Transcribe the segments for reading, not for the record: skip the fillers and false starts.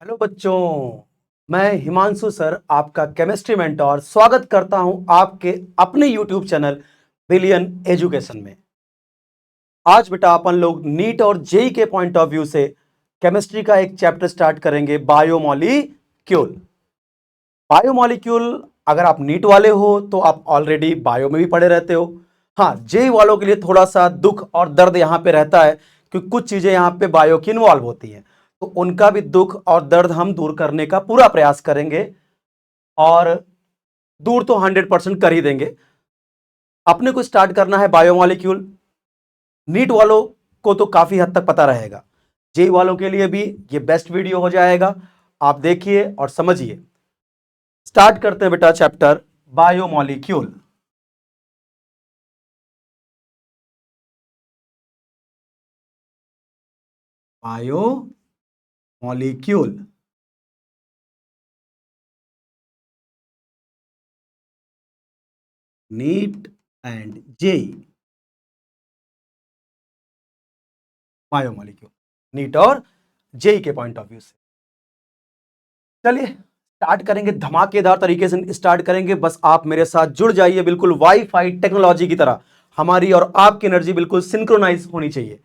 Hello बच्चों। मैं Himanshu sir आपका केमिस्ट्री मेंटोर स्वागत करता हूं आपके अपने यूट्यूब चैनल बिलियन एजुकेशन में। आज बेटा अपन लोग नीट और जेई के पॉइंट ऑफ व्यू से केमिस्ट्री का एक चैप्टर स्टार्ट करेंगे, बायोमॉलिक्यूल। बायोमॉलिक्यूल अगर आप नीट वाले हो तो आप ऑलरेडी बायो में भी पढ़े रहते हो। हाँ, जेई वालों के लिए थोड़ा सा दुख और दर्द यहां पे रहता है क्योंकि कुछ चीजें यहां पे बायो की इन्वॉल्व होती हैं, तो उनका भी दुख और दर्द हम दूर करने का पूरा प्रयास करेंगे और दूर तो 100% कर ही देंगे। अपने को स्टार्ट करना है बायोमॉलिक्यूल। नीट वालों को तो काफी हद तक पता रहेगा, जेई वालों के लिए भी ये बेस्ट वीडियो हो जाएगा। आप देखिए और समझिए। स्टार्ट करते हैं बेटा chapter biomolecule. Biomolecule NEET and JEE. Biomolecule NEET और जेई के पॉइंट ऑफ व्यू से चलिए स्टार्ट करेंगे। धमाकेदार तरीके से स्टार्ट करेंगे, बस आप मेरे साथ जुड़ जाइए। बिल्कुल वाईफाई टेक्नोलॉजी की तरह हमारी और आपकी एनर्जी बिल्कुल सिंक्रोनाइज होनी चाहिए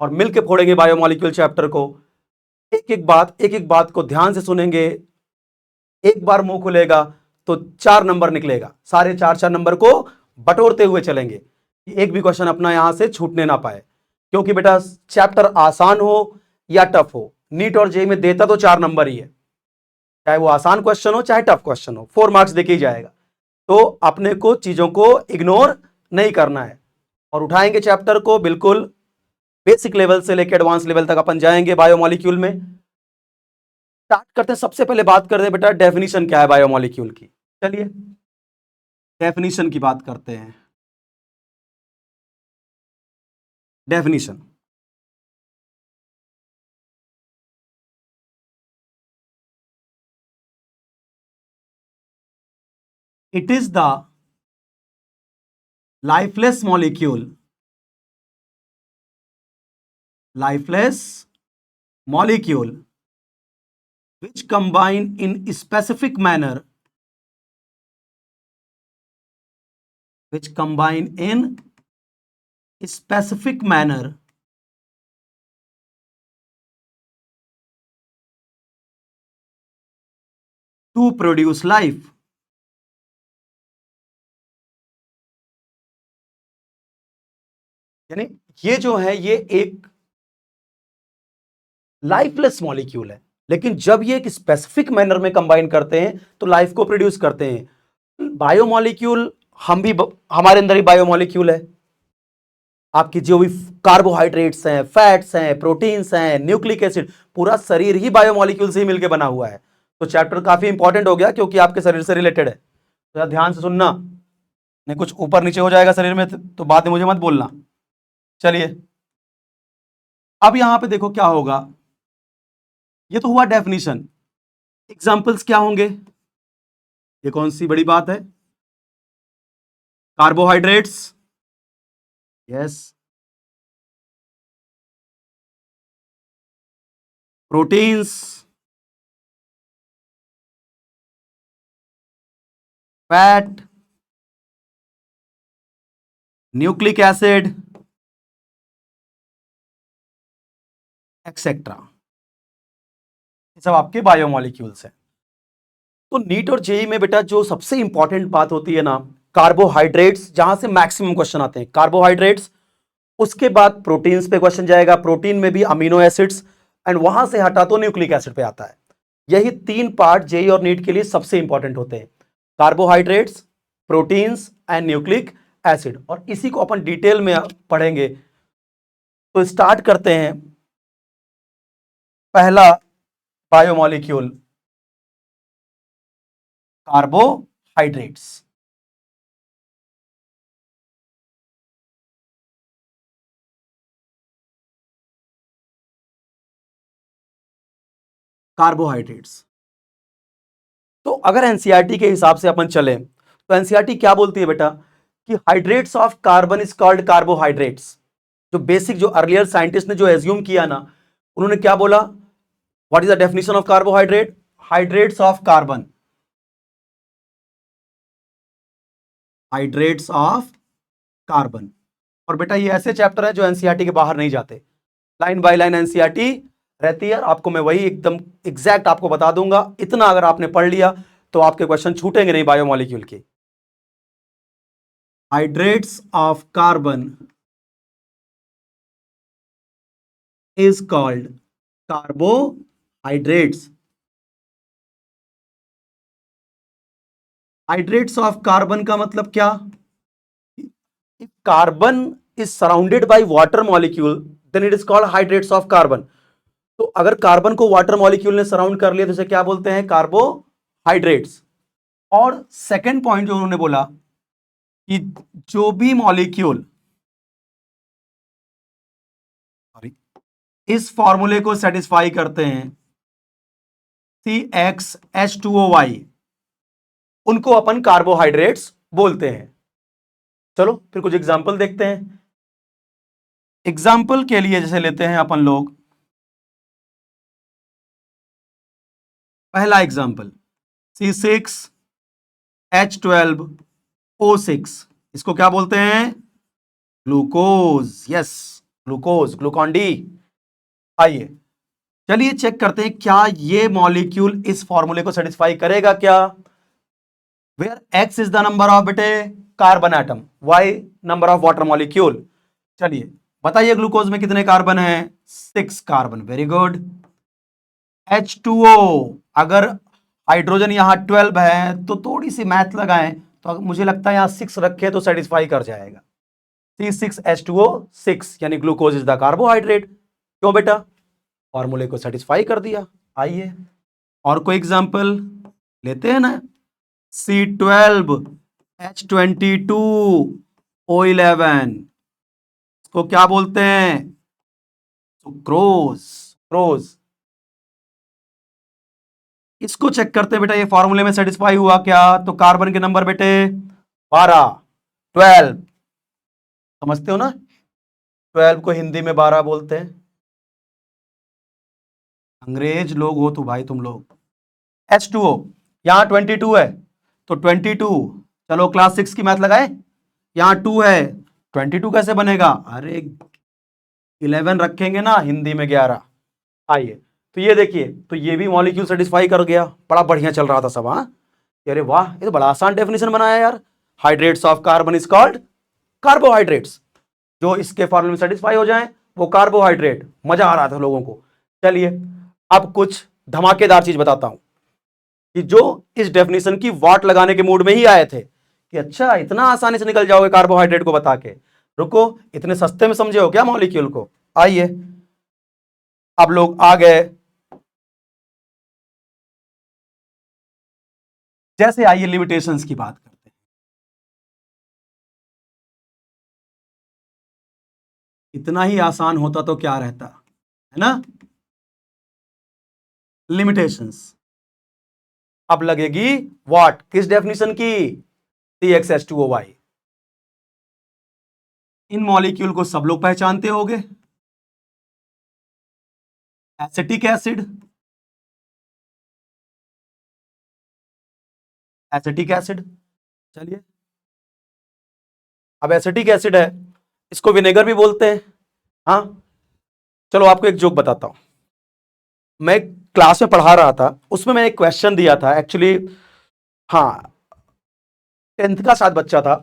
और मिलकर फोड़ेंगे बायोमॉलिक्यूल चैप्टर को। एक एक बात को ध्यान से सुनेंगे। एक बार मुंह खुलेगा तो 4 नंबर निकलेगा, सारे चार चार नंबर को बटोरते हुए चलेंगे। एक भी क्वेश्चन अपना यहां से छूटने ना पाए, क्योंकि बेटा चैप्टर आसान हो या टफ हो, नीट और जेई में देता तो 4 नंबर ही है। चाहे वो आसान क्वेश्चन हो चाहे टफ क्वेश्चन हो, 4 मार्क्स देके ही जाएगा। तो अपने को चीजों को इग्नोर नहीं करना है और उठाएंगे चैप्टर को। बिल्कुल बेसिक लेवल से लेकर एडवांस लेवल तक अपन जाएंगे बायोमॉलिक्यूल में। स्टार्ट करते हैं। सबसे पहले बात करते हैं बेटा डेफिनेशन क्या है बायोमॉलिक्यूल की। चलिए डेफिनेशन की बात करते हैं। Definition it is the lifeless molecule, lifeless molecule which combine in specific manner, which combine in specific manner to produce life। यानी ये जो है ये एक लाइफलेस मॉलिक्यूल है, लेकिन जब ये एक स्पेसिफिक मैनर में कंबाइन करते हैं तो लाइफ को प्रोड्यूस करते हैं। बायोमॉलिक्यूल हम भी हमारे अंदर ही बायोमॉलिक्यूल है। आपकी जो भी कार्बोहाइड्रेट्स हैं, फैट्स हैं, प्रोटीन्स हैं, न्यूक्लिक एसिड, पूरा शरीर ही बायोमॉलिक्यूल से ही मिलकर बना हुआ है। तो चैप्टर काफी इंपॉर्टेंट हो गया क्योंकि आपके शरीर से रिलेटेड है। तो ध्यान से सुनना, नहीं कुछ ऊपर नीचे हो जाएगा शरीर में तो बाद में मुझे मत बोलना। चलिए अब यहां पे देखो क्या होगा। ये तो हुआ डेफिनेशन। एग्जाम्पल्स क्या होंगे? ये कौन सी बड़ी बात है? Carbohydrates, yes. Proteins, fat, nucleic acid, etcetera, ये सब आपके बायोमॉलिक्यूल्स हैं। तो नीट और जेई में बेटा जो सबसे इंपॉर्टेंट बात होती है ना, कार्बोहाइड्रेट्स, जहां से मैक्सिमम क्वेश्चन आते हैं कार्बोहाइड्रेट्स। उसके बाद प्रोटीन्स पे क्वेश्चन जाएगा, प्रोटीन में भी अमीनो एसिड्स, एंड वहां से हटा तो न्यूक्लिक एसिड पे आता है। यही 3 पार्ट जेई और नीट के लिए सबसे इंपॉर्टेंट होते हैं, carbohydrates, proteins and nucleic acid. और इसी को अपन डिटेल में पढ़ेंगे। तो स्टार्ट करते हैं। पहला बायोमॉलिक्यूल कार्बोहाइड्रेट्स। कार्बोहाइड्रेट्स तो अगर एनसीईआरटी के हिसाब से अपन चले तो एनसीईआरटी क्या बोलती है बेटा कि hydrates of carbon is called carbohydrates. जो बेसिक जो अर्लियर साइंटिस्ट ने जो एज्यूम किया ना, उन्होंने क्या बोला, what is the definition of carbohydrate? Hydrates of carbon, hydrates of carbon. और बेटा ये ऐसे चैप्टर है जो एनसीईआरटी के बाहर नहीं जाते, लाइन बाय लाइन एनसीईआरटी रहती है। आपको मैं वही एकदम एग्जैक्ट आपको बता दूंगा। इतना अगर आपने पढ़ लिया तो आपके क्वेश्चन छूटेंगे नहीं बायोमोलिक्यूल के। Hydrates of carbon is called carbohydrates. Hydrates of carbon का मतलब क्या? Carbon is surrounded by water molecule then it is called hydrates of carbon. तो अगर कार्बन को वाटर मॉलिक्यूल ने सराउंड कर लिया तो इसे क्या बोलते हैं? कार्बोहाइड्रेट्स। और सेकंड पॉइंट जो उन्होंने बोला कि जो भी मॉलिक्यूल इस फॉर्मूले को सेटिस्फाई करते हैं CxH2OY, उनको अपन कार्बोहाइड्रेट्स बोलते हैं। चलो फिर कुछ एग्जाम्पल देखते हैं। एग्जाम्पल के लिए जैसे लेते हैं अपन लोग, पहला एग्जाम्पल C6H12O6, इसको क्या बोलते हैं? Glucose. Yes, glucose, Glucon D. आइए चलिए चेक करते हैं क्या ये मॉलिक्यूल इस फॉर्मूले को सेटिस्फाई करेगा क्या? Where X is the number of बेटे carbon atom, Y number of water molecule. चलिए बताइए ग्लूकोज में कितने कार्बन हैं? 6 कार्बन। Very good. H2O, अगर हाइड्रोजन यहां 12 है तो थोड़ी सी मैथ लगाएं तो मुझे लगता है यहां 6 रखे तो सेटिस्फाई कर जाएगा। C6H2O6 यानी ग्लूकोज इज द कार्बोहाइड्रेट। क्यों बेटा? फॉर्मूले को सेटिस्फाई कर दिया। आइए और कोई एग्जांपल लेते हैं ना। C12H22O11, इसको क्या बोलते हैं? सुक्रोज। सुक्रोज। इसको चेक करते हैं बेटा, ये फॉर्मूले में सेटिस्फाई हुआ क्या? तो कार्बन के नंबर बेटे 12, 12 समझते हो ना? 12 को हिंदी में 12 बोलते हैं। अंग्रेज लोग हो तो भाई तुम लोग। H2O यहां 22 है तो 22, चलो क्लास 6 की मैथ लगाए। यहां 2 है, 22 कैसे बनेगा? अरे 11 रखेंगे ना, हिंदी में 11। आइए तो ये देखिए, तो ये भी मॉलिक्यूल सेटिस्फाई कर गया। बड़ा बढ़िया चल रहा था सब। हाँ, अरे वाह, ये तो बड़ा आसान डेफिनेशन बनाया यार। Hydrates of carbon is called carbohydrates. जो इसके फॉर्मूले में सेटिस्फाई हो जाए वो कार्बोहाइड्रेट। मजा आ रहा था लोगों को। चलिए अब कुछ धमाकेदार चीज बताता हूं कि जो इस डेफिनेशन की वाट लगाने के मूड में ही आए थे कि अच्छा इतना आसानी से निकल जाओगे कार्बोहाइड्रेट को बता के। रुको, इतने सस्ते में समझे हो क्या मॉलिक्यूल को? आइए अब लोग आ गए। जैसे आइए लिमिटेशंस की बात करते हैं। इतना ही आसान होता तो क्या रहता, है ना? लिमिटेशंस अब लगेगी व्हाट? किस डेफिनेशन की? CxH2OY। इन मॉलिक्यूल को सब लोग पहचानते होंगे। Acetic acid, acetic acid. चलिए अब एसिटिक एसिड है, इसको विनेगर भी बोलते हैं। हाँ, चलो आपको एक जोक बताता हूं। मैं क्लास में पढ़ा रहा था, उसमें मैंने एक क्वेश्चन दिया था एक्चुअली। हाँ, 10th का शायद बच्चा था।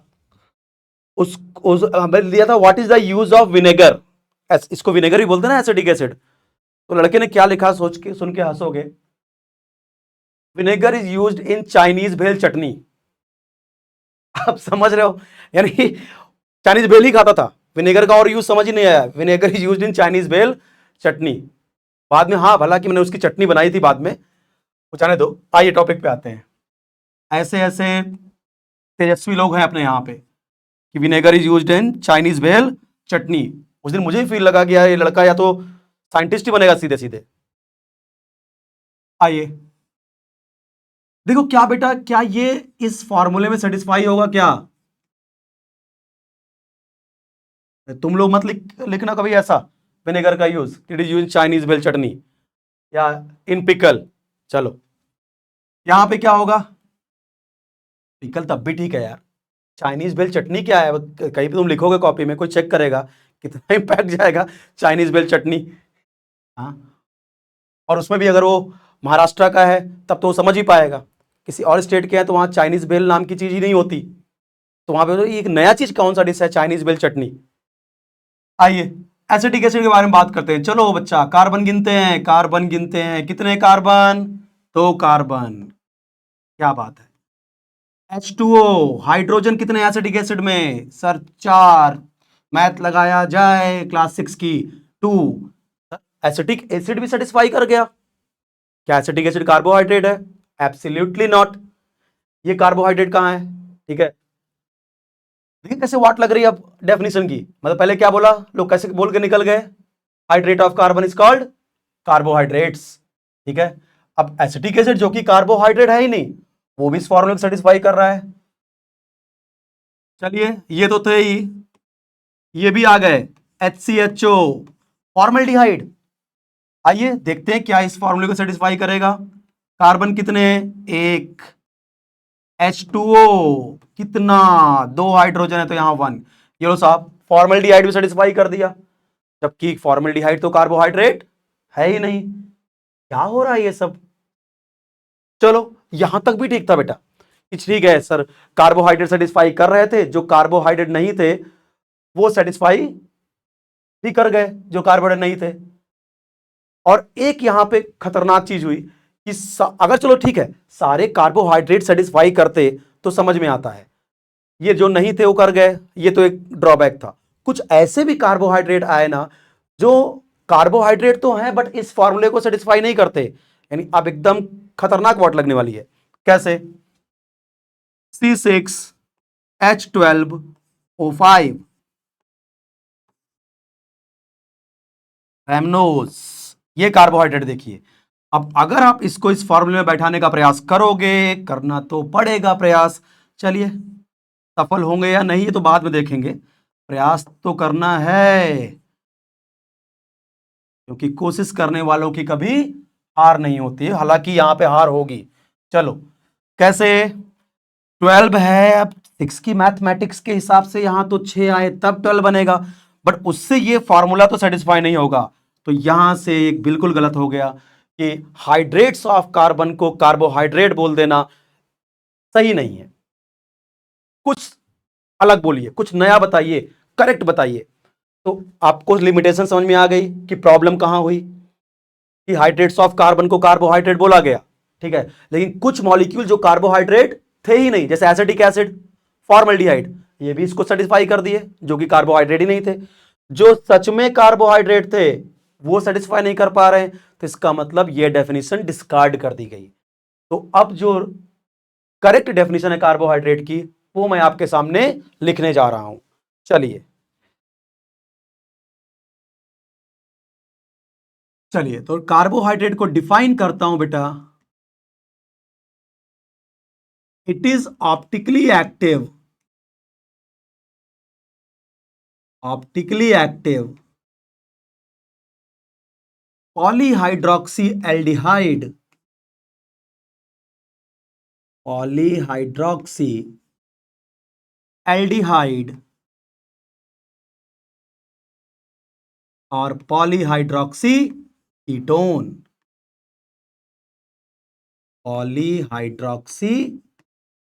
मैंने दिया था what is the use of vinegar. इसको विनेगर भी बोलते हैं ना, एसिडिक एसिड। तो लड़के ने क्या लिखा, सोच के सुन के हंसोगे। Vinegar is used in Chinese bhel chutney. आप समझ रहे हो? यानी चाइनीज भेल ही खाता था, विनेगर का और यूज समझ ही नहीं आया। Vinegar is used in Chinese bhel चटनी। बाद में हाँ, भला कि मैंने उसकी चटनी बनाई थी बाद में, वो जाने दो। आइए टॉपिक पे आते हैं। ऐसे ऐसे तेजस्वी लोग हैं अपने यहाँ पे कि vinegar is used in Chinese bhel चटनी। उस दिन मुझे ही फील लगा कि यार ये लड़का या तो साइंटिस्ट ही बनेगा सीधे सीधे। आइए देखो क्या बेटा, क्या ये इस फॉर्मूले में सेटिस्फाई होगा क्या? तुम लोग मत लिखना कभी ऐसा, विनेगर का use, it is use Chinese bhel चटनी। या इन पिकल। चलो यहां पे क्या होगा, पिकल तब भी ठीक है यार, चाइनीज बेल चटनी क्या है, कहीं पे तुम लिखोगे कॉपी में, कोई चेक करेगा, कितना इम्पैक्ट जाएगा चाइनीज बेल चटनी। हाँ, और उसमें भी अगर वो महाराष्ट्र का है तब तो वो समझ ही पाएगा, किसी और स्टेट के हैं तो वहां चाइनीज बेल नाम की चीज ही नहीं होती, तो वहां पे तो एक नया चीज कौन सा डिश है, चाइनीज बेल चटनी। आइए एसिटिक एसिड के बारे में बात करते हैं। चलो बच्चा, कार्बन गिनते हैं, कार्बन गिनते हैं, कितने कार्बन, दो कार्बन, क्या बात है। H2O, हाइड्रोजन कितने एसिटिक एसिड में सर, चार, मैथ लगाया जाए क्लास 6 की, टू। एसिटिक एसिड भी सेटिस्फाई कर गया, क्या एसिटिक एसिड कार्बोहाइड्रेट है, एब्सोल्युटली नॉट। ये कार्बोहाइड्रेट कहां है, ठीक है। देखिए कैसे वाट लग रही है अब डेफिनेशन की, मतलब पहले क्या बोला, लोग कैसे बोल के निकल गए, hydrate of carbon is called carbohydrates, ठीक है। अब एसिटिक एसिड जो कि कार्बोहाइड्रेट है ही नहीं, वो भी इस फॉर्मूले को सेटिस्फाई कर रहा है। चलिए ये तो थे ही, ये भी आ गए, HCHO, फॉर्मल्डिहाइड। आइए देखते हैं क्या इस फॉर्मूले को सेटिस्फाई करेगा। कार्बन कितने, एक, H2O कितना, दो हाइड्रोजन है तो यहां वन, ये लो साहब, फॉर्मल्डिहाइड भी सेटिस्फाई कर दिया, जबकि फॉर्मल्डिहाइड तो कार्बोहाइड्रेट है ही नहीं। क्या हो रहा है ये सब। चलो यहां तक भी ठीक था बेटा, कि ठीक है सर, कार्बोहाइड्रेट सेटिस्फाई कर रहे थे, जो कार्बोहाइड्रेट नहीं थे वो सेटिस्फाई भी कर गए जो कार्बोहाइड्रेट नहीं थे। और एक यहां पे खतरनाक चीज हुई कि अगर चलो ठीक है, सारे कार्बोहाइड्रेट सेटिस्फाई करते तो समझ में आता है, ये जो नहीं थे वो कर गए, ये तो एक ड्रॉबैक था। कुछ ऐसे भी कार्बोहाइड्रेट आए ना, जो कार्बोहाइड्रेट तो हैं बट इस फॉर्मूले को सेटिस्फाई नहीं करते, यानी अब एकदम खतरनाक वाट लगने वाली है। कैसे, C6H12O5 रैमनोज, ये कार्बोहाइड्रेट देखिए। अब अगर आप इसको इस फॉर्मूले में बैठाने का प्रयास करोगे, करना तो पड़ेगा प्रयास, चलिए सफल होंगे या नहीं ये तो बाद में देखेंगे, प्रयास तो करना है, क्योंकि कोशिश करने वालों की कभी हार नहीं होती है, हालांकि यहां पे हार होगी। चलो कैसे, 12 है, अब 6 की मैथमेटिक्स के हिसाब से यहां तो 6 आए तब 12 बनेगा, बट उससे ये फॉर्मूला तो सेटिस्फाई नहीं होगा, तो यहां से एक बिल्कुल गलत हो गया कि हाइड्रेट्स ऑफ कार्बन को कार्बोहाइड्रेट बोल देना सही नहीं है। कुछ अलग बोलिए, कुछ नया बताइए, करेक्ट बताइए। तो आपको लिमिटेशन समझ में आ गई कि प्रॉब्लम कहां हुई, कि हाइड्रेट्स ऑफ कार्बन को कार्बोहाइड्रेट बोला गया, ठीक है, लेकिन कुछ मॉलिक्यूल जो कार्बोहाइड्रेट थे ही नहीं, जैसे एसिटिक एसिड, फॉर्मल्डिहाइड, ये भी इसको सेटिस्फाई कर दिए, जो कि कार्बोहाइड्रेट ही नहीं थे। जो सच में कार्बोहाइड्रेट थे वो सेटिस्फाई नहीं कर पा रहे हैं, तो इसका मतलब ये डेफिनेशन डिस्कार्ड कर दी गई। तो अब जो करेक्ट डेफिनेशन है कार्बोहाइड्रेट की, वो मैं आपके सामने लिखने जा रहा हूं। चलिए चलिए, तो कार्बोहाइड्रेट को डिफाइन करता हूं बेटा, it is optically active polyhydroxy aldehyde, polyhydroxy aldehyde और पॉलीहाइड्रोक्सी कीटोन, पॉलीहाइड्रोक्सी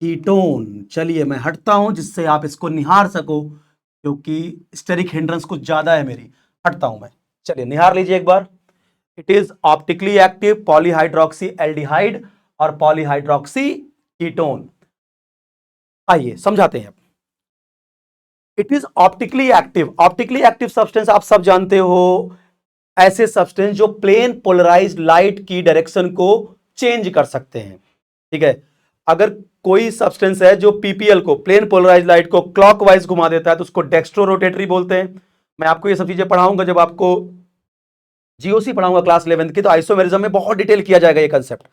कीटोन। चलिए मैं हटता हूं जिससे आप इसको निहार सको, क्योंकि स्टेरिक हिंड्रेंस कुछ ज्यादा है मेरी, हटता हूं मैं। चलिए निहार लीजिए एक बार, it is optically active polyhydroxy aldehyde और पॉलीहाइड्रोक्सी कीटोन। आइए समझाते हैं। It is optically active substance आप सब जानते हो, ऐसे सब्सटेंस जो प्लेन पोलराइज्ड लाइट की डायरेक्शन को चेंज कर सकते हैं, ठीक है। अगर कोई सब्सटेंस है जो पीपीएल को, प्लेन पोलराइज्ड लाइट को क्लॉकवाइज घुमा देता है, तो उसको डेक्स्ट्रो रोटेटरी बोलते हैं। मैं आपको ये सब चीजें पढ़ाऊंगा जब आपको जीओसी पढ़ाऊंगा क्लास 11 की, तो आइसोमेरिज्म में बहुत डिटेल किया जाएगा ये कंसेप्ट,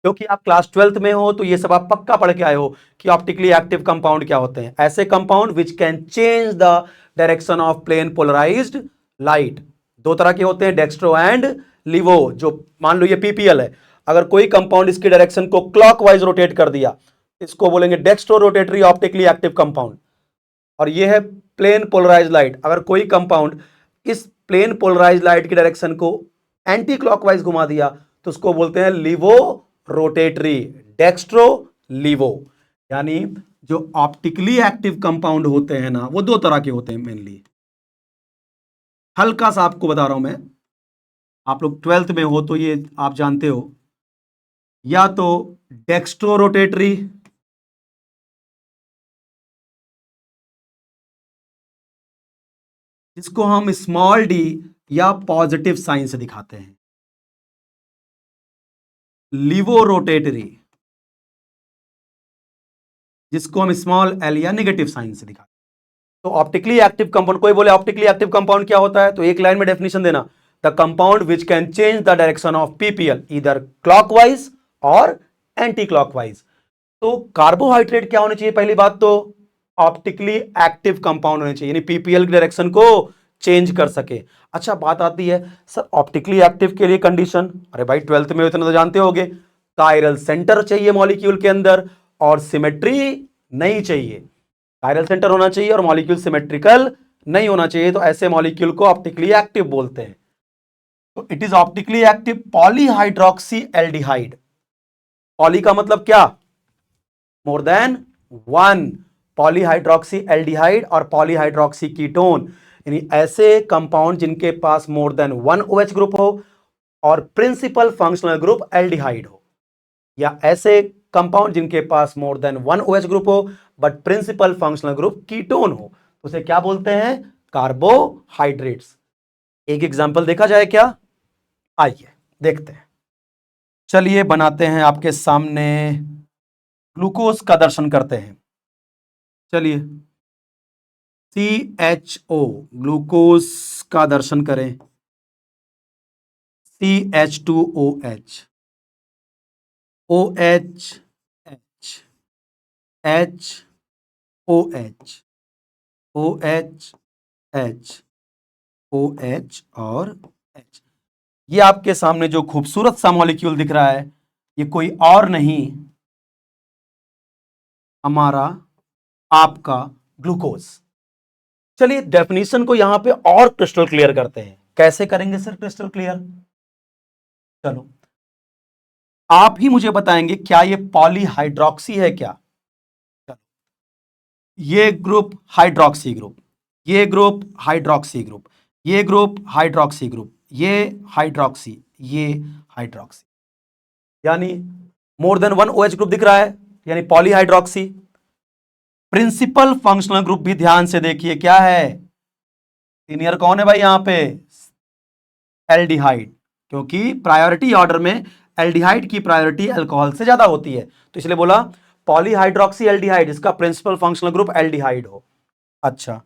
क्योंकि आप क्लास 12th में हो तो ये सब आप पक्का पढ़ के आए हो कि ऑप्टिकली एक्टिव कंपाउंड क्या होते हैं। ऐसे compound which can change the direction of plane polarised light, दो तरह के होते हैं, डेक्स्ट्रो एंड लिवो, जो मान लो ये पीपीएल है, अगर कोई कंपाउंड इसकी डायरेक्शन को क्लॉकवाइज रोटेट कर दिया, इसको बोलेंगे dextrorotatory optically active compound. और ये है प्लेन पोलराइज लाइट, अगर कोई कंपाउंड इस प्लेन पोलराइज लाइट की डायरेक्शन को एंटी क्लॉकवाइज घुमा दिया तो उसको बोलते हैं लिवो रोटेटरी, डेक्स्ट्रो लिवो। यानी जो ऑप्टिकली एक्टिव कंपाउंड होते हैं ना, वो दो तरह के होते हैं मेनली। हल्का सा आपको बता रहा हूं मैं, आप लोग 12th में हो तो ये आप जानते हो, या तो डेक्स्ट्रो रोटेटरी, जिसको हम स्मॉल डी या पॉजिटिव साइन से दिखाते हैं, लिवो रोटेटरी, जिसको हम स्मॉल एल या नेगेटिव साइन से दिखाते हैं। तो ऑप्टिकली एक्टिव कंपाउंड, कोई बोले ऑप्टिकली एक्टिव कंपाउंड क्या होता है, तो एक लाइन में डेफिनेशन देना, the compound which can change the direction of PPL either clockwise और एंटी क्लॉकवाइज। तो कार्बोहाइड्रेट क्या होने चाहिए, पहली बात तो ऑप्टिकली एक्टिव कंपाउंड होने चाहिए, यानी पीपीएल की डायरेक्शन को चेंज कर सके। अच्छा बात आती है सर ऑप्टिकली एक्टिव के लिए कंडीशन, अरे भाई 12th में इतना तो जानते होगे, कायरल सेंटर चाहिए मॉलिक्यूल के अंदर और सिमेट्री नहीं चाहिए। कायरल सेंटर होना चाहिए और मॉलिक्यूल सिमेट्रिकल नहीं होना चाहिए, तो ऐसे मॉलिक्यूल को ऑप्टिकली एक्टिव बोलते हैं। तो it is optically active polyhydroxy aldehyde. Poly का मतलब क्या, more than one, polyhydroxy aldehyde और पॉलीहाइड्रोक्सी कीटोन, यानी ऐसे कंपाउंड जिनके पास more than one OH group हो और प्रिंसिपल फंक्शनल ग्रुप एल्डिहाइड हो, या ऐसे कंपाउंड जिनके पास more than one OH group हो but principal functional group ketone हो, उसे क्या बोलते हैं, कार्बोहाइड्रेट्स। एक एग्जांपल देखा जाए क्या, आइए देखते हैं। चलिए बनाते हैं आपके सामने, ग्लूकोज का दर्शन करते हैं। चलिए CHO, ग्लूकोज का दर्शन करें, CH2OH, OH, H, OH, OH, H, OH और H। ये आपके सामने जो खूबसूरत सा मॉलिक्यूल दिख रहा है, ये कोई और नहीं हमारा आपका ग्लूकोज। चलिए डेफिनेशन को यहां पे और क्रिस्टल क्लियर करते हैं। कैसे करेंगे सर क्रिस्टल क्लियर, चलो आप ही मुझे बताएंगे, क्या ये पॉलीहाइड्रोक्सी है क्या, ये ग्रुप हाइड्रोक्सी ग्रुप, ये ग्रुप हाइड्रोक्सी ग्रुप, ये ग्रुप हाइड्रोक्सी ग्रुप, ये हाइड्रोक्सी, ये हाइड्रोक्सी, यानी मोर देन वन OH ग्रुप दिख रहा है, यानी पॉलीहाइड्रोक्सी। प्रिंसिपल फंक्शनल ग्रुप भी ध्यान से देखिए क्या है, सीनियर कौन है भाई यहां पे, एल्डिहाइड, क्योंकि प्रायोरिटी ऑर्डर में एल्डिहाइड की प्रायोरिटी अल्कोहल से ज्यादा होती है, तो इसलिए बोला पॉलीहाइड्रोक्सी एल्डिहाइड, इसका प्रिंसिपल फंक्शनल ग्रुप एल्डिहाइड हो। अच्छा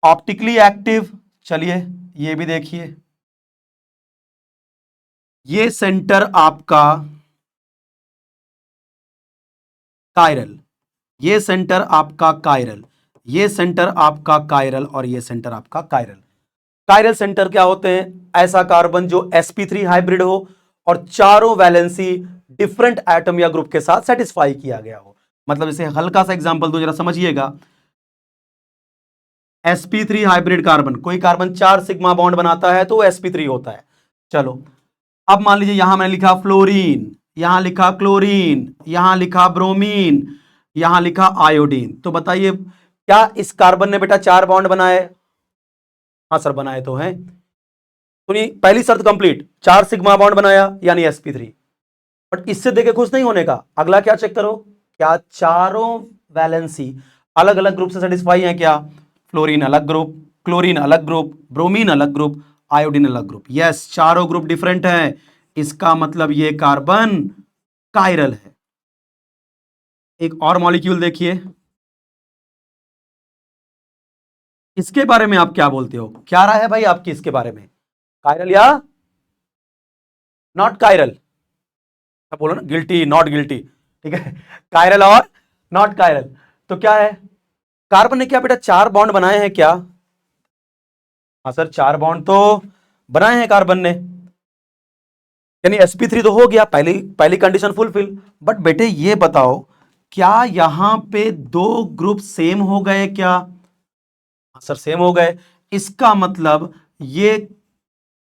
ऑप्टिकली एक्टिव, चलिए ये भी देखिए, ये सेंटर आपका कायरल, ये सेंटर आपका कायरल, ये सेंटर आपका कायरल और ये सेंटर आपका कायरल। कायरल सेंटर क्या होते हैं, ऐसा कार्बन जो sp3 हाइब्रिड हो और चारों वैलेंसी डिफरेंट एटम या ग्रुप के साथ सेटिस्फाई किया गया हो। मतलब इसे हल्का सा एग्जांपल दो जरा समझिएगा, sp3 हाइब्रिड कार्बन, कोई कार्बन 4 सिग्मा बॉन्ड बनाता है तो वो sp3 होता है। चलो अब मान लीजिए यहां मैंने लिखा फ्लोरीन, यहां लिखा क्लोरीन, यहां लिखा ब्रोमीन, यहां लिखा आयोडीन, तो बताइए क्या इस कार्बन ने बेटा 4 बॉन्ड बनाए, हाँ सर बनाए तो हैं। सुनिए पहली शर्त कंप्लीट, 4 सिग्मा बॉन्ड बनाया यानी sp3, बट इससे देखे खुश नहीं होने का, अगला क्या चेक करो, क्या चारों वैलेंसी अलग अलग ग्रुप से सेटिस्फाई है क्या, फ्लोरीन अलग ग्रुप, क्लोरीन अलग ग्रुप, ब्रोमीन अलग ग्रुप, आयोडीन अलग ग्रुप, यस चारों ग्रुप डिफरेंट है, इसका मतलब ये कार्बन कायरल है। एक और मॉलिक्यूल देखिए, इसके बारे में आप क्या बोलते हो, क्या राय है भाई आपकी इसके बारे में, कायरल या नॉट कायरल, बोलो ना गिल्टी नॉट गिल्टी, ठीक है, कायरल और नॉट कायरल। तो क्या है, कार्बन ने क्या बेटा 4 बॉन्ड बनाए हैं क्या, हाँ सर 4 बॉन्ड तो बनाए हैं कार्बन ने, यानी sp3 तो हो गया, पहली पहली कंडीशन फुलफिल। बट बेटे ये बताओ, क्या यहां पे दो ग्रुप सेम हो गए क्या? सर सेम हो गए, इसका मतलब ये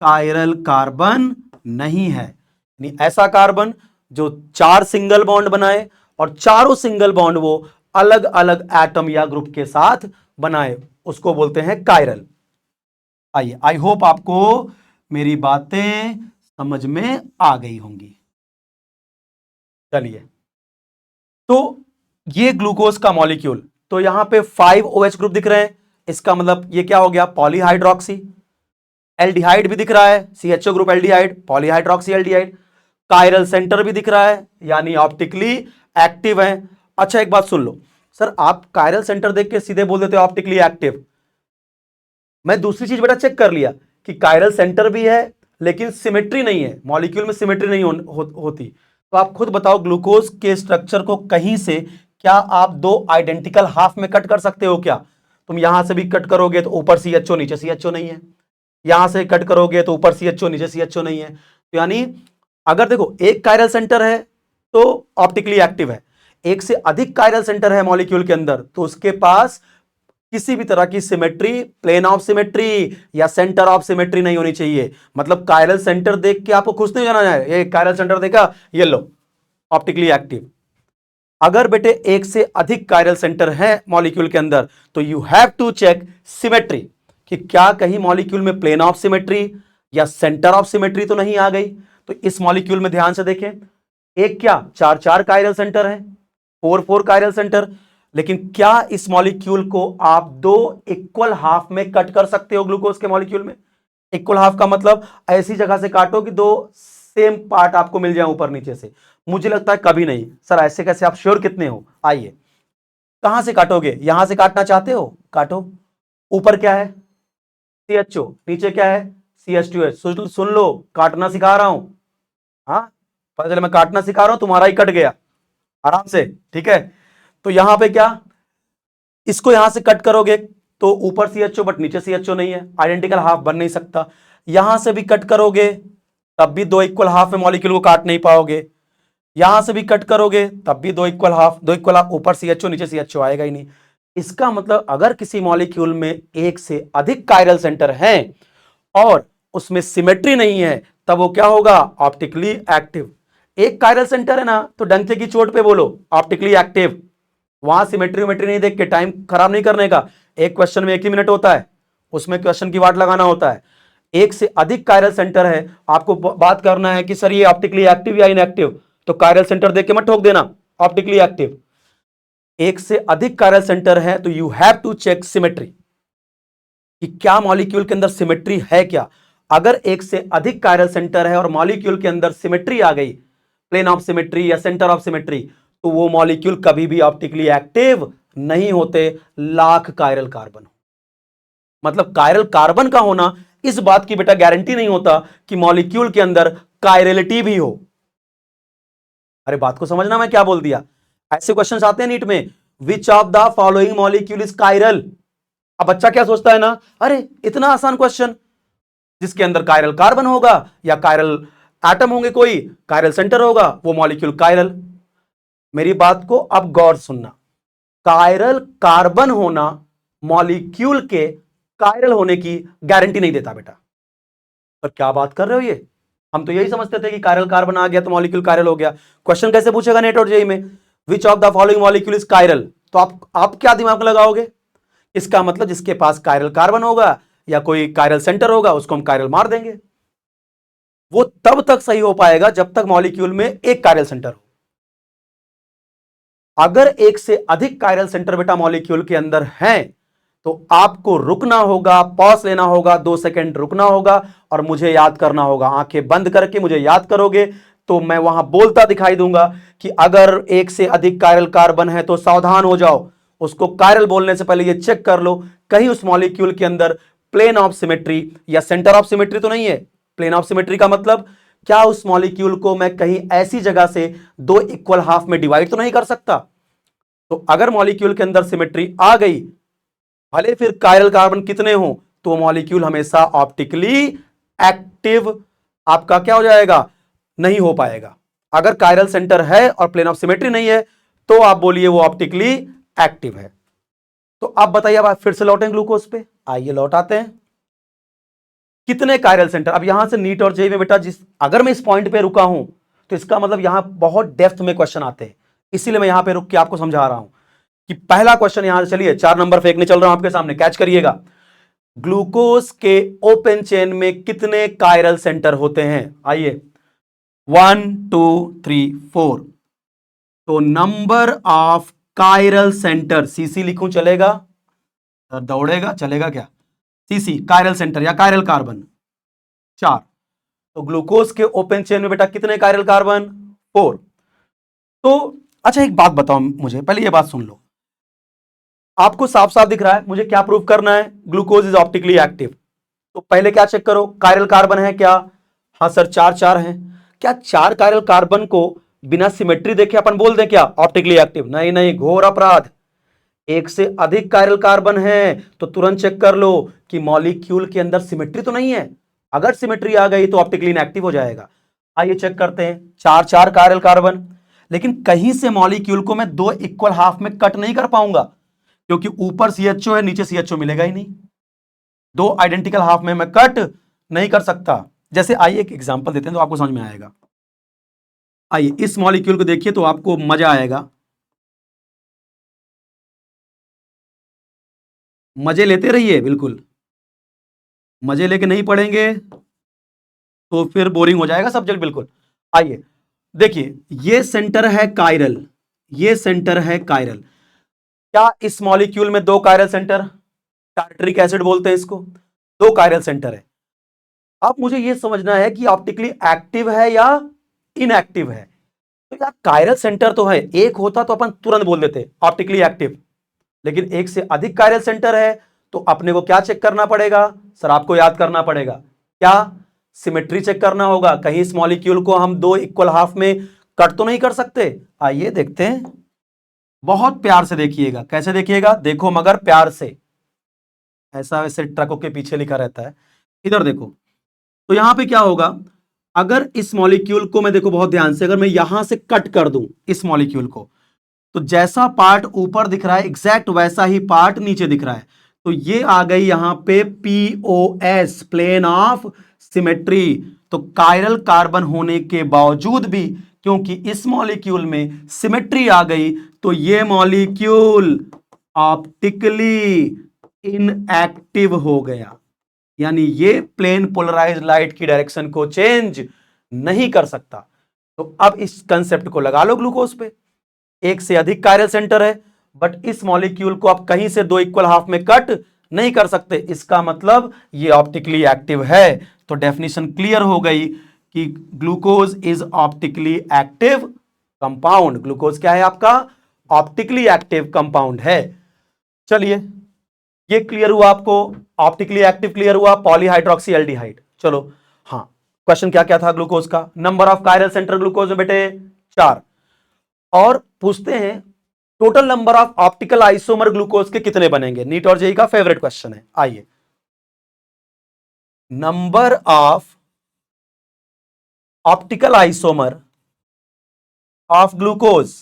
कायरल कार्बन नहीं है। यानी ऐसा कार्बन जो चार सिंगल बॉन्ड बनाए और चारों सिंगल बॉन्ड वो अलग अलग एटम या ग्रुप के साथ बनाए, उसको बोलते हैं कायरल। आइए, आई होप आपको मेरी बातें समझ में आ गई होंगी। चलिए, तो ये ग्लूकोज का मॉलिक्यूल, तो यहां पे 5 OH ग्रुप दिख रहे हैं, इसका मतलब ये क्या हो गया, पॉलीहाइड्रोक्सी। एल्डिहाइड भी दिख रहा है, CHO group aldehyde, polyhydroxy aldehyde. Chiral centre भी दिख रहा है, यानी ऑप्टिकली एक्टिव है। अच्छा एक बात सुन लो, सर आप कायरल सेंटर देख के सीधे बोल देते हो ऑप्टिकली एक्टिव। मैं दूसरी चीज बेटा चेक कर लिया कि कायरल सेंटर भी है लेकिन सिमेट्री नहीं है, मॉलिक्यूल में सिमेट्री नहीं होती। तो आप खुद बताओ, ग्लूकोज के स्ट्रक्चर को कहीं से क्या आप दो आइडेंटिकल हाफ में कट कर सकते हो क्या? तुम यहां से भी कट करोगे तो ऊपर CHO नीचे CHO नहीं है, यहां से कट करोगे तो ऊपर CHO नीचे CHO नहीं है। तो यानी अगर देखो एक कायरल सेंटर है तो ऑप्टिकली एक्टिव है, एक से अधिक कायरल सेंटर है मॉलिक्यूल के अंदर तो उसके पास किसी भी तरह की सिमेट्री, प्लेन ऑफ सिमेट्री या सेंटर ऑफ सिमेट्री नहीं होनी चाहिए। मतलब कायरल सेंटर देख के आपको खुश नहीं जाना है, ये कायरल सेंटर देखा, ये लो ऑप्टिकली एक्टिव। अगर बेटे एक से अधिक कायरल सेंटर है मॉलिक्यूल के अंदर तो you have to check symmetry, कि क्या कहीं मॉलिक्यूल में प्लेन ऑफ सिमेट्री या सेंटर ऑफ सिमेट्री तो नहीं आ गई। तो इस मॉलिक्यूल में ध्यान से देखें, एक क्या चार चार कायरल सेंटर है, 4 कायरल सेंटर, लेकिन क्या इस मॉलिक्यूल को आप दो इक्वल हाफ में कट कर सकते हो? ग्लूकोज के मॉलिक्यूल में इक्वल हाफ का मतलब ऐसी जगह से काटो कि दो सेम पार्ट आपको मिल जाए ऊपर नीचे से। मुझे लगता है कभी नहीं। सर ऐसे कैसे, आप श्योर कितने हो? आइए, कहां से काटोगे? यहां से काटना चाहते हो, काटो। ऊपर क्या है? CHO, नीचे क्या है? CH2H। सुन लो, काटना सिखा रहा हूं। हाँ, पता चले मैं काटना सिखा रहा हूं, तुम्हारा ही कट गया आराम से, ठीक है। तो यहां पे क्या, इसको यहां से कट करोगे तो ऊपर CHO बट नीचे CHO नहीं है, आइडेंटिकल हाफ बन नहीं सकता। यहां से भी कट करोगे तब भी दो इक्वल हाफ में मॉलिक्यूल को काट नहीं पाओगे। यहां से भी कट करोगे तब भी दो इक्वल हाफ, ऊपर CHO नीचे CHO आएगा ही नहीं। इसका मतलब अगर किसी मॉलिक्यूल में एक से अधिक कायरल सेंटर हैं और उसमें सिमेट्री नहीं है तब वो क्या होगा, ऑप्टिकली एक्टिव। एक कायरल सेंटर है ना तो डंके की चोट पे बोलो ऑप्टिकली एक्टिव, वहां सिमेट्री उमेट्री नहीं देख के टाइम खराब नहीं करने का। एक क्वेश्चन में 1 ही मिनट होता है, उसमें क्वेश्चन की वाट लगाना होता है। एक से अधिक कायरल सेंटर है, आपको बात करना है कि सर ये ऑप्टिकली एक्टिव या इनएक्टिव, तो कायरल सेंटर देख के मत ठोक देना ऑप्टिकली एक्टिव। एक से अधिक कायरल सेंटर है तो you have to check symmetry, कि क्या मॉलिक्यूल के अंदर सिमेट्री है क्या। अगर एक से अधिक कायरल सेंटर है और मॉलिक्यूल के अंदर सिमेट्री आ गई, प्लेन ऑफ सिमेट्री या सेंटर ऑफ सिमेट्री, तो वो मॉलिक्यूल कभी भी ऑप्टिकली एक्टिव नहीं होते, लाख कायरल कार्बन हो। मतलब कायरल कार्बन का होना इस बात की बेटा गारंटी नहीं होता कि मॉलिक्यूल के अंदर कायरलिटी भी हो। अरे बात को समझना मैं क्या बोल दिया। ऐसे क्वेश्चंस आते हैं नीट में, which of the following molecule is chiral. अब बच्चा क्या सोचता है ना, अरे इतना आसान क्वेश्चन, जिसके अंदर कायरल कार्बन होगा या कायरल एटम होंगे, कोई कायरल सेंटर होगा, वो मॉलिक्यूल कायरल। मेरी बात को अब गौर सुनना, कायरल कार्बन होना मॉलिक्यूल के कायरल होने की गारंटी नहीं देता बेटा। पर क्या बात कर रहे हो ये, हम तो यही समझते थे कि कायरल कार्बन आ गया तो मॉलिक्यूल कायरल हो गया। क्वेश्चन कैसे पूछेगा नेट और जेई में, which of the following molecule is chiral, तो आप क्या दिमाग में लगाओगे? इसका मतलब जिसके पास कायरल कार्बन होगा या कोई कायरल सेंटर होगा उसको हम कायरल मार देंगे। वो तब तक सही हो पाएगा जब तक मॉलिक्यूल में एक कायरल सेंटर हो। अगर एक से अधिक कायरल सेंटर बेटा मॉलिक्यूल के अंदर हैं तो आपको रुकना होगा, पॉज लेना होगा, 2 सेकंड रुकना होगा और मुझे याद करना होगा। आंखें बंद करके मुझे याद करोगे तो मैं वहां बोलता दिखाई दूंगा कि अगर एक से अधिक कायरल कार्बन है तो सावधान हो जाओ। उसको कायरल बोलने से पहले ये चेक कर लो कहीं उस मॉलिक्यूल के अंदर प्लेन ऑफ सिमेट्री या सेंटर ऑफ सिमेट्री तो नहीं है। प्लेन ऑफ सिमेट्री का मतलब क्या उस मॉलिक्यूल को मैं कहीं ऐसी जगह से दो इक्वल हाफ में डिवाइड तो नहीं कर सकता। तो अगर मॉलिक्यूल के अंदर सिमेट्री आ गई, भले फिर कायरल कार्बन कितने हो, तो मॉलिक्यूल हमेशा ऑप्टिकली एक्टिव आपका क्या हो जाएगा, नहीं हो पाएगा। अगर कायरल सेंटर है और प्लेन ऑफ सिमेट्री नहीं है तो आप बोलिए वो ऑप्टिकली एक्टिव है। तो आप बताइए, अब आप फिर से लौटें ग्लूकोज पे, आइए लौटाते हैं। कितने कायरल सेंटर, अब यहां से नीट और जेई में बेटा अगर मैं इस पॉइंट पे रुका हूं तो इसका मतलब यहां बहुत डेप्थ में क्वेश्चन आते हैं, इसीलिए मैं यहां पे रुक के आपको समझा रहा हूं कि पहला क्वेश्चन यहां से, चलिए 4 नंबर फेंकने चल रहा हूं आपके सामने, कैच करिएगा। ग्लूकोज के ओपन चेन में कितने कायरल सेंटर होते हैं? आइए 1 2 3 4। तो number of chiral centre, CC लिखूं चलेगा? दौड़ेगा चलेगा क्या? सीसी कायरल सेंटर या कायरल कार्बन 4। तो ग्लूकोज के ओपन चेन में बेटा कितने कायरल कार्बन? 4। तो अच्छा एक बात बताओ मुझे, पहले ये बात सुन लो, आपको साफ साफ दिख रहा है, मुझे क्या प्रूव करना है? Glucose is optically active. तो पहले क्या चेक करो, कायरल कार्बन है क्या? हाँ सर 4 4 है। क्या 4 कायरल कार्बन को बिना सिमेट्री देखे अपन बोल दें क्या ऑप्टिकली एक्टिव? नहीं नहीं, घोर अपराध। एक से अधिक कायरल कार्बन है तो तुरंत चेक कर लो कि मॉलिक्यूल के अंदर सिमेट्री तो नहीं है। अगर सिमेट्री आ गई तो ऑप्टिकली इनएक्टिव हो जाएगा। आइए चेक करते हैं, 4 4 कायरल कार्बन, लेकिन कहीं से मॉलिक्यूल को मैं 2 इक्वल हाफ में कट नहीं कर पाऊंगा, क्योंकि ऊपर सीएचओ है नीचे सीएचओ मिलेगा ही नहीं। 2 आइडेंटिकल हाफ में मैं कट नहीं कर सकता। जैसे आइए एक एग्जांपल देते हैं तो आपको समझ में आएगा। आइए इस मॉलिक्यूल को देखिए तो आपको मजा आएगा, मजे लेते रहिए, बिल्कुल मजे लेके नहीं पढ़ेंगे तो फिर बोरिंग हो जाएगा सब्जेक्ट, बिल्कुल। आइए देखिए, ये सेंटर है कायरल, ये सेंटर है कायरल। क्या इस मॉलिक्यूल में 2 कायरल सेंटर, टार्टरिक एसिड बोलते हैं इसको, 2 कायरल सेंटर है। अब मुझे यह समझना है कि ऑप्टिकली एक्टिव है या इनएक्टिव है। तो यार कायरल सेंटर तो है, एक होता तो अपन तुरंत बोल देते ऑप्टिकली एक्टिव, लेकिन एक से अधिक कायरल सेंटर है तो अपने को क्या चेक करना पड़ेगा? सर आपको याद करना पड़ेगा क्या? सिमेट्री चेक करना होगा, कहीं इस मॉलिक्यूल को हम 2 इक्वल हाफ में कट तो नहीं कर सकते। आइए देखते हैं, बहुत प्यार से देखिएगा। कैसे देखिएगा? देखो मगर प्यार से, ऐसा वैसे ट्रकों के पीछे लिखा रहता है। इधर देखो, तो यहां पे क्या होगा, अगर इस मॉलिक्यूल को मैं, देखो बहुत ध्यान से, अगर मैं यहां से कट कर दूं इस मॉलिक्यूल को, तो जैसा पार्ट ऊपर दिख रहा है एग्जैक्ट वैसा ही पार्ट नीचे दिख रहा है। तो ये आ गई यहां पे पीओएस, प्लेन ऑफ सिमेट्री। तो कायरल कार्बन होने के बावजूद भी, क्योंकि इस मॉलिक्यूल में सिमेट्री आ गई, तो ये मॉलिक्यूल ऑप्टिकली इनएक्टिव हो गया। यानी ये प्लेन पोलराइज्ड लाइट की डायरेक्शन को चेंज नहीं कर सकता। तो अब इस कंसेप्ट को लगा लो ग्लूकोज पे, एक से अधिक कायरल सेंटर है, बट इस मॉलिक्यूल को आप कहीं से 2 इक्वल हाफ में कट नहीं कर सकते, इसका मतलब ये ऑप्टिकली एक्टिव है। तो डेफिनेशन क्लियर हो गई कि glucose is optically active compound. Glucose क्या है आपका? ऑप्टिकली एक्टिव कंपाउंड है। चलिए ये क्लियर हुआ आपको, ऑप्टिकली एक्टिव क्लियर हुआ, पॉलीहाइड्रोक्सी एल्डिहाइड। चलो हाँ, क्वेश्चन क्या क्या था ग्लूकोज का? Number of chiral centre glucose में बेटे 4। और पूछते हैं total number of optical isomer glucose के कितने बनेंगे? नीट और जेई का फेवरेट क्वेश्चन है। आइए, number of optical isomer of glucose,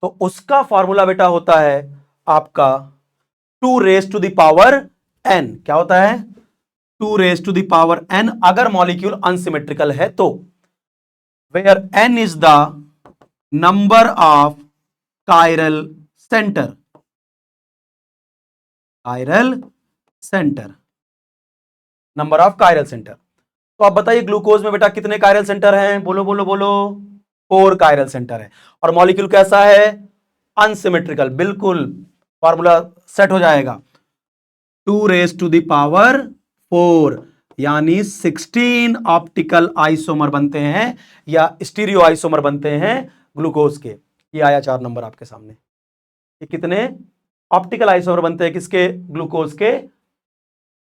तो उसका फॉर्मूला बेटा होता है आपका 2 raise to the power n। क्या होता है? 2 raise to the power n, अगर मॉलिक्यूल अनसिमेट्रिकल है तो, where n is the number of chiral centre, chiral centre, number of chiral centre. तो आप बताइए ग्लूकोज में बेटा कितने कायरल सेंटर हैं? बोलो बोलो बोलो। 4 कायरल सेंटर है। और मॉलिक्यूल कैसा है? अनसिमेट्रिकल, बिल्कुल फॉर्मूला सेट हो जाएगा। 2 रेज टू द पावर 4, यानी 16 ऑप्टिकल आइसोमर बनते हैं या स्टीरियो आइसोमर बनते हैं ग्लूकोज के। ये आया 4 नंबर आपके सामने। ये कितने ऑप्टिकल आइसोमर बनते हैं किसके? ग्लूकोज के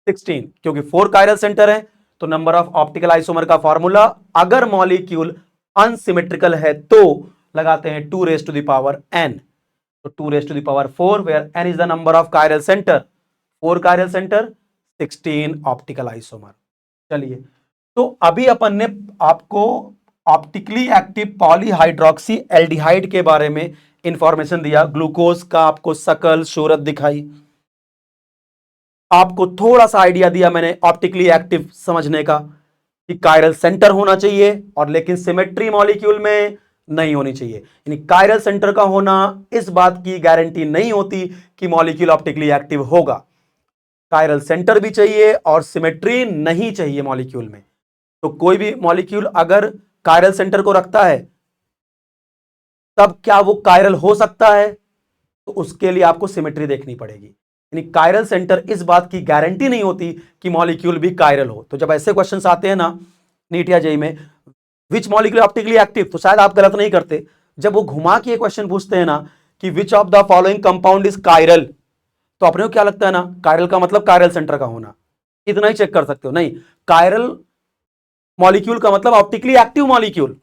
16, क्योंकि 4 कायरल सेंटर है। तो नंबर ऑफ ऑप्टिकल आइसोमर का फॉर्मूला, अगर मॉलिक्यूल अनसिमेट्रिकल है तो लगाते हैं 2 raise to the power n। तो 2 raise to the power 4, where n is the number of chiral centre, 4 chiral centre, 16 optical isomer. चलिए तो अभी अपन ने आपको ऑप्टिकली एक्टिव पॉलीहाइड्रोक्सी एल्डिहाइड के बारे में इंफॉर्मेशन दिया, ग्लूकोज का आपको शकल सूरत दिखाई, आपको थोड़ा सा आइडिया दिया मैंने ऑप्टिकली एक्टिव समझने का कि कायरल सेंटर होना चाहिए और लेकिन सिमेट्री मॉलिक्यूल में नहीं होनी चाहिए, यानी कायरल सेंटर का होना इस बात की गारंटी नहीं होती कि मॉलिक्यूल ऑप्टिकली एक्टिव होगा। कायरल सेंटर भी चाहिए और सिमेट्री नहीं चाहिए मॉलिक्यूल में। तो कोई भी मॉलिक्यूल अगर कायरल सेंटर को रखता है तब क्या वो कायरल हो सकता है, तो उसके लिए आपको सिमेट्री देखनी पड़ेगी, यानी कायरल सेंटर इस बात की गारंटी नहीं होती कि मॉलिक्यूल भी कायरल हो। तो जब ऐसे क्वेश्चंस आते हैं ना नीट या जेई में, विच मॉलिक्यूल ऑप्टिकली एक्टिव, तो शायद आप गलत नहीं करते। जब वो घुमा के क्वेश्चन पूछते हैं ना कि which of the following compound is chiral, तो अपने को क्या लगता है ना, कायरल का मतलब कायरल सेंटर का होना, इतना ही चेक कर सकते हो। नहीं, कायरल मॉलिक्यूल का मतलब ऑप्टिकली एक्टिव मॉलिक्यूल,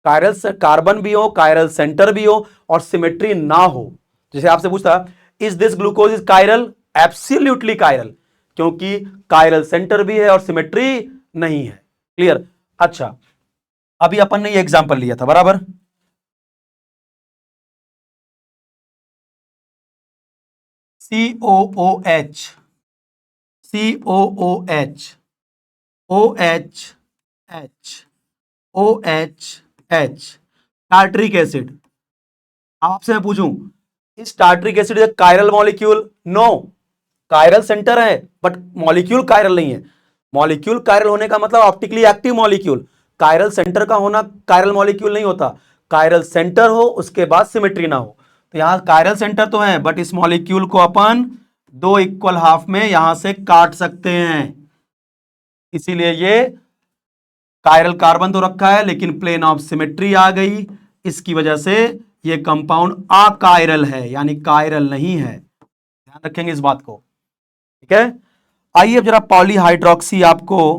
कायरल से कार्बन भी हो, कायरल सेंटर भी हो और सिमेट्री ना हो। जैसे आपसे पूछता is this glucose is chiral, absolutely chiral, क्योंकि कायरल सेंटर भी है और सिमेट्री नहीं है। क्लियर? अच्छा, अभी अपन ने ये एग्जांपल लिया था बराबर, COOH, COOH, OH, H, OH, H, tartaric acid. आपसे मैं पूछूं, इस tartaric acid is chiral molecule? No, chiral centre है बट मॉलिक्यूल कायरल नहीं है। मॉलिक्यूल कायरल होने का मतलब optically active molecule, chiral centre का होना कायरल मॉलिक्यूल नहीं होता। कायरल सेंटर हो उसके बाद सिमेट्री ना हो। तो यहां कायरल सेंटर तो है बट इस मॉलिक्यूल को अपन दो इक्वल हाफ में यहां से काट सकते हैं, इसीलिए ये कायरल कार्बन तो रखा है लेकिन प्लेन ऑफ सिमेट्री आ गई, इसकी वजह से ये कंपाउंड अकायरल है, यानी कायरल नहीं है। ध्यान रखेंगे इस बात को, ठीक है। आइए अब जरा पॉलीहाइड्रोक्सी आपको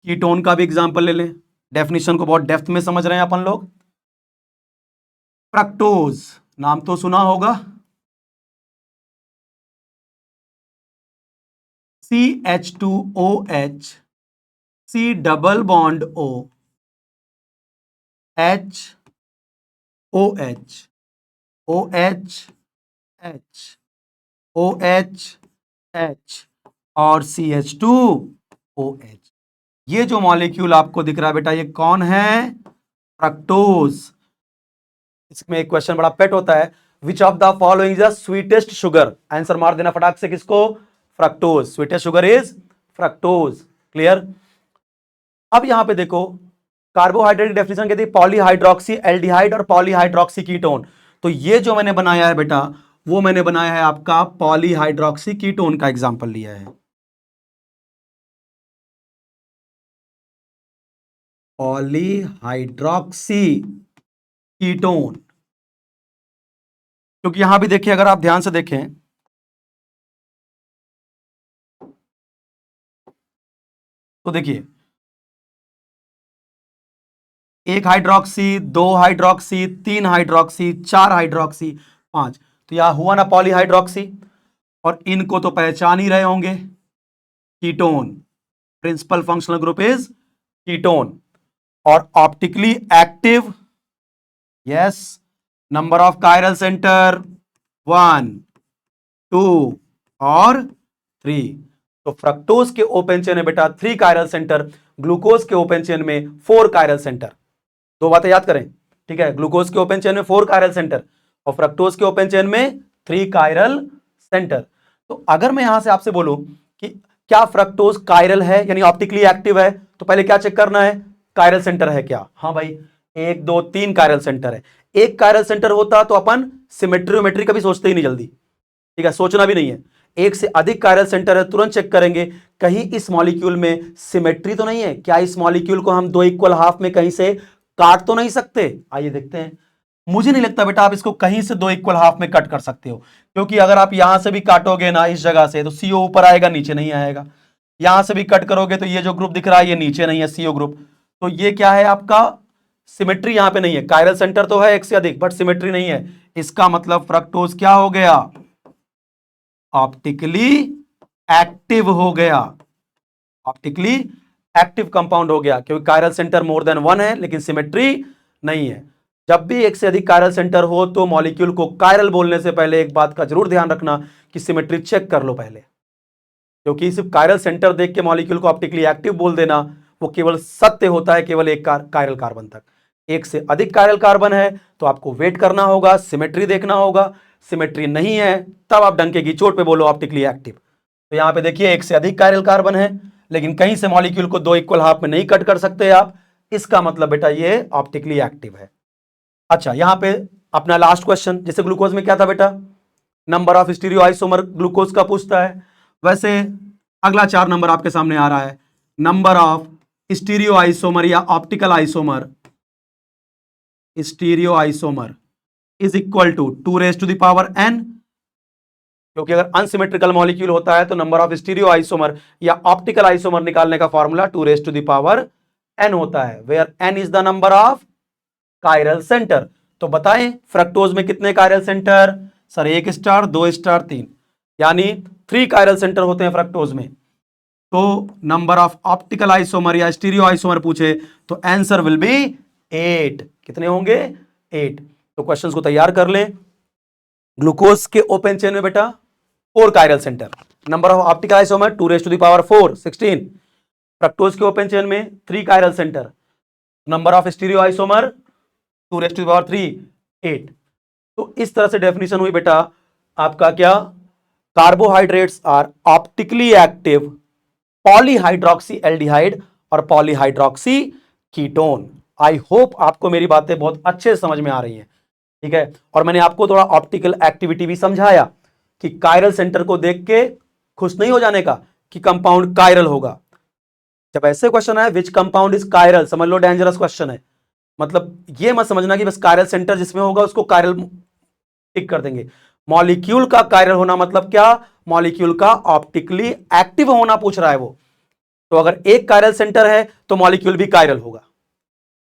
कीटोन का भी एग्जांपल ले लें, डेफिनेशन को बहुत डेप्थ में समझ रहे हैं अपन लोग। फ्रक्टोज नाम तो सुना होगा, CH2OH, C double bond O, H OH, OH H, OH H और CH2OH। ये जो मॉलिक्यूल आपको दिख रहा है बेटा, ये कौन है? फ्रक्टोज। इसमें एक क्वेश्चन बड़ा पेट होता है, which of the following is the sweetest sugar? Answer मार देना फटाक से, किसको? Fructose, sweetest sugar is fructose. Clear? अब यहां पे देखो, कार्बोहाइड्रेट की डेफिनेशन कहती है पॉलीहाइड्रोक्सी एल्डिहाइड और पॉलीहाइड्रोक्सी कीटोन। तो ये जो मैंने बनाया है बेटा, वो मैंने बनाया है आपका पॉलीहाइड्रोक्सी कीटोन का एग्जांपल लिया है, पॉलीहाइड्रोक्सी कीटोन। क्योंकि यहां भी देखिए, अगर आप ध्यान से देखें तो देखिए, एक हाइड्रोक्सी, दो हाइड्रोक्सी, तीन हाइड्रोक्सी, चार हाइड्रोक्सी, पांच, तो यहां हुआ ना पॉलीहाइड्रोक्सी। और इनको तो पहचान ही रहे होंगे, ketone, principal functional group is ketone. और optically active, yes, number of chiral centre 1, 2 और 3। तो फ्रक्टोज के ओपन चेन में बेटा 3 कायरल सेंटर, ग्लूकोज के ओपन चेन में 4 कायरल सेंटर। दो बातें याद करें, ठीक है, ग्लूकोज के ओपन चेन में 4 कायरल सेंटर और फ्रक्टोज के ओपन चेन में 3 कायरल सेंटर। तो अगर मैं यहां से आपसे बोलूं कि क्या फ्रक्टोज कायरल है यानी ऑप्टिकली एक्टिव है, तो पहले क्या चेक करना है? कायरल सेंटर है क्या? हाँ भाई, 1 2 3 कायरल सेंटर है। एक कायरल सेंटर होता तो अपन सिमेट्री कभी सोचते ही नहीं जल्दी, ठीक है, सोचना भी नहीं है। एक से अधिक कायरल सेंटर है, तुरंत चेक करेंगे कहीं इस मॉलिक्यूल में सिमेट्री तो नहीं है, क्या इस मॉलिक्यूल को हम दो इक्वल हाफ में कहीं से काट तो नहीं सकते? आइए देखते हैं। मुझे नहीं लगता बेटा आप इसको कहीं से दो इक्वल हाफ में कट कर सकते हो, क्योंकि अगर आप यहां से भी काटोगे ना इस जगह से, तो सीओ ऊपर आएगा नीचे नहीं आएगा। यहां से भी कट करोगे तो ये जो ग्रुप दिख रहा है ये नीचे नहीं है, सीओ ग्रुप। तो ये क्या है आपका? सिमेट्री यहां पे नहीं है। कायरल सेंटर तो है एक से अधिक बट सिमेट्री नहीं है। इसका मतलब फ्रक्टोज क्या हो गया? ऑप्टिकली एक्टिव हो गया। ऑप्टिकली एक्टिव कंपाउंड हो गया, क्योंकि कायरल सेंटर मोर देन वन है लेकिन सिमेट्री नहीं है। जब भी एक से अधिक कायरल सेंटर हो तो मॉलिक्यूल को कायरल बोलने से पहले एक बात का जरूर ध्यान रखना कि सिमेट्री चेक कर लो पहले, क्योंकि सिर्फ कायरल सेंटर देख के मॉलिक्यूल को ऑप्टिकली एक्टिव बोल देना वो केवल सत्य होता है केवल एक कायरल कार्बन तक। एक से अधिक कायरल कार्बन है तो आपको वेट करना होगा, सिमेट्री देखना होगा। सिमेट्री नहीं है तब आप डंके की चोट पे बोलो ऑप्टिकली एक्टिव। तो यहां पे देखिए एक से अधिक कायरल कार्बन है लेकिन कहीं से मॉलिक्यूल को दो इक्वल हाफ में नहीं कट कर सकते आप, इसका मतलब बेटा ये ऑप्टिकली एक्टिव है। अच्छा, यहां पे अपना लास्ट क्वेश्चन, जैसे ग्लूकोज में क्या था बेटा, number of stereo isomer glucose का पूछता है, वैसे अगला 4 नंबर आपके सामने आ रहा है, नंबर ऑफ स्टीरियो आइसोमर या optical isomer, stereoisomer is equal to 2 raised to the power n, क्योंकि अगर अनसिमेट्रिकल मॉलिक्यूल होता है तो नंबर ऑफ स्टीरियो आइसोमर या ऑप्टिकल आइसोमर निकालने का formula 2 raised to the power n होता है, where n is the number of chiral centre. तो बताएं फ्रक्टोज में कितने chiral centre, sir 1 star 2 star 3, यानी 3 कायरल सेंटर होते हैं फ्रक्टोज में। तो नंबर ऑफ ऑप्टिकल आइसोमर या स्टीरियो आइसोमर पूछे तो आंसर विल बी 8। कितने होंगे, 8। तो क्वेश्चंस को तैयार कर लें। ग्लूकोज के ओपन चेन में बेटा 4 chiral centre, number of optical isomer 2 raised to the power 4 16। Fructose के ओपन चेन में 3 chiral centre, number of stereo isomer 2 raised to the power 3 8। तो इस तरह से डेफिनेशन हुई बेटा आपका क्या, carbohydrates are optically active polyhydroxy aldehyde और पॉलीहाइड्रोक्सी कीटोन। आई होप आपको मेरी बातें बहुत अच्छे से समझ में आ रही हैं, ठीक है। और मैंने आपको थोड़ा ऑप्टिकल एक्टिविटी भी समझाया कि कायरल सेंटर को देख के खुश नहीं हो जाने का कि कंपाउंड कायरल होगा। जब ऐसे क्वेश्चन आए विच कंपाउंड इज कायरल, समझ लो डेंजरस क्वेश्चन है, मतलब ये मत समझना कि बस कायरल सेंटर जिसमें होगा उसको कायरल टिक कर देंगे। मॉलिक्यूल का कायरल होना मतलब क्या, मॉलिक्यूल का ऑप्टिकली एक्टिव होना पूछ रहा है वो। तो अगर एक कायरल सेंटर है तो मॉलिक्यूल भी कायरल होगा,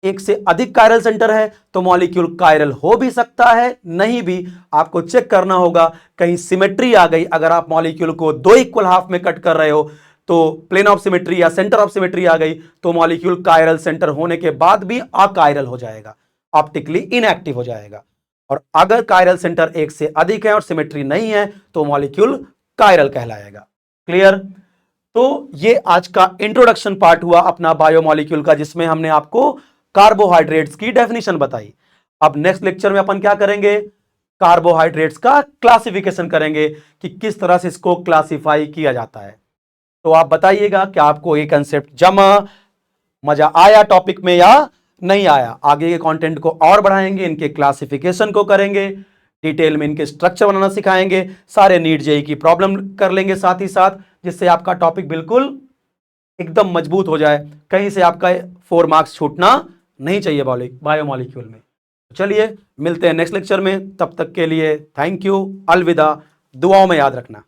एक से अधिक कायरल सेंटर है तो मॉलिक्यूल कायरल हो भी सकता है, नहीं भी। आपको चेक करना होगा कहीं सिमेट्री आ गई, अगर आप मॉलिक्यूल को 2 इक्वल हाफ में कट कर रहे हो तो प्लेन ऑफ सिमेट्री या सेंटर ऑफ सिमेट्री आ गई तो मॉलिक्यूल कायरल सेंटर होने के बाद भी अकायरल हो जाएगा, ऑप्टिकली इनएक्टिव हो जाएगा। और अगर कायरल सेंटर एक से अधिक है और सिमेट्री नहीं है तो मॉलिक्यूल कायरल कहलाएगा। क्लियर। तो ये आज का इंट्रोडक्शन पार्ट हुआ अपना बायोमॉलिक्यूल का, जिसमें हमने आपको कार्बोहाइड्रेट्स की डेफिनेशन बताई। अब नेक्स्ट लेक्चर में अपन क्या करेंगे, कार्बोहाइड्रेट्स का क्लासिफिकेशन करेंगे कि किस तरह से इसको क्लासिफाई किया जाता है। तो आप बताइएगा कि आपको ये कंसेप्ट जमा मजा आया टॉपिक में या नहीं आया। आगे के कंटेंट को और बढ़ाएंगे, इनके क्लासिफिकेशन को करेंगे, डिटेल में इनके स्ट्रक्चर बनाना सिखाएंगे, सारे नीट जेईई की प्रॉब्लम कर लेंगे साथ ही साथ, जिससे आपका टॉपिक बिल्कुल एकदम मजबूत हो जाए, कहीं से आपका 4 मार्क्स छूटना नहीं चाहिए बायोमॉलिक्यूल में। चलिए मिलते हैं नेक्स्ट लेक्चर में, तब तक के लिए थैंक यू, अलविदा, दुआओं में याद रखना।